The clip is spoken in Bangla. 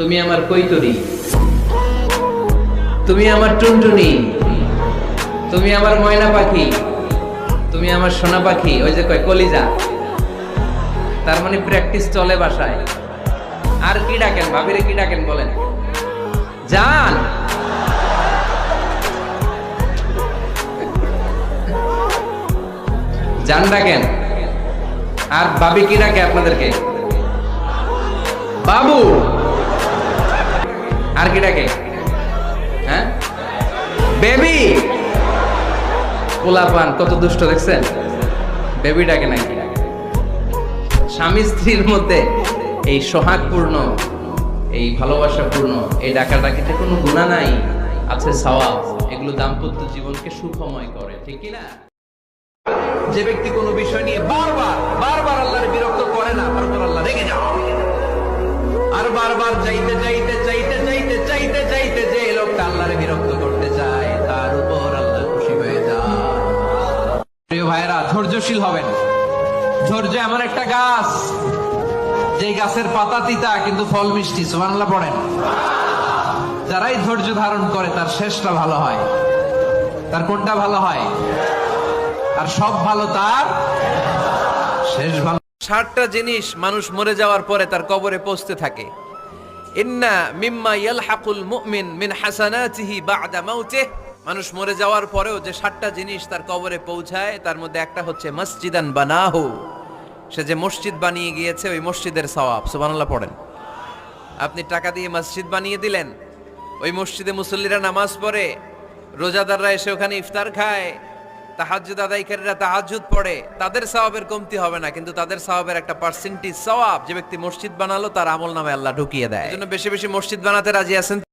তুমি আমার কৈতরি, তুমি আমার টুনটুনি, তুমি আমার ময়না পাখি, তুমি আমার সোনা পাখি। ওই যে কয় কলিজা, তার মানে প্র্যাকটিস চলে বাসায়। আর কি ডাকেন ভাবিরে, কি ডাকেন বলেন? জান, জান ডাকেন। আর ভাবি কি ডাকে আপনাদেরকে? বাবু। আর কি ডাকে? হ্যাঁ, বেবি। পোলাপান কত দুষ্ট দেখছেন, বেবি ডাকে নাকি? স্বামী স্ত্রীর মধ্যে এই সোহাগপূর্ণ, এই ভালোবাসাপূর্ণ এই ডাকাডাকিতে কোনো গুনাহ নাই, আছে সওয়াব। এগুলো দাম্পত্য জীবনকে সুখময় করে, ঠিক কি না? যে ব্যক্তি কোনো বিষয় নিয়ে বারবার বারবার আল্লাহর বিরক্ত করে না, তারপর আল্লাহ রেগে যান। আর বারবার চাইতে চাইতে চাইতে চাইতে চাইতে চাইতে যে লোকটা আল্লাহরে বিরক্ত করতে চায়, তার উপর আল্লাহ খুশি হয়ে যায়। প্রিয় ভাইরা, ধৈর্যশীল হবেন। ধৈর্য এমন একটা গাছ, যে গাছের পাতা তিতা কিন্তু ফল মিষ্টি। সুবহানাল্লাহ পড়েন। যারাই ধৈর্য ধারণ করে তার শেষটা ভালো হয়। তার কোনটা ভালো হয়? আর সব ভালো তার শেষ ভালো। 60টা জিনিস মানুষ মরে যাওয়ার পরে তার কবরে পৌঁছতে থাকে। ইন্না মিম্মা ইয়ালহাকুল মুমিন মিন হাসানাতিহি বা'দা মাউতিহি। মানুষ মরে যাওয়ার পরেও যে 60টা জিনিস তার কবরে পৌঁছায়, তার মধ্যে একটা হচ্ছে মসজিদান বানাহু। সে যে মসজিদ বানিয়ে গিয়েছে, ওই মসজিদের সওয়াব। সুবহানাল্লাহ পড়েন। আপনি টাকা দিয়ে মসজিদ বানিয়ে দিলেন, ওই মসজিদে মুসল্লিরা নামাজ পড়ে, রোজাদাররা এসে ওখানে ইফতার খায়, তাহাজ্জুদ আদায়কারীরা তাহাজ্জুদ পড়ে, তাদের সওয়াবের কমতি হবে না, কিন্তু তাদের সওয়াবের একটা পার্সেন্টেজ সওয়াব যে ব্যক্তি মসজিদ বানালো তার আমলনামায় আল্লাহ ঢুকিয়ে দেয়। এজন্য বেশি বেশি মসজিদ বানাতে রাজি আছেন?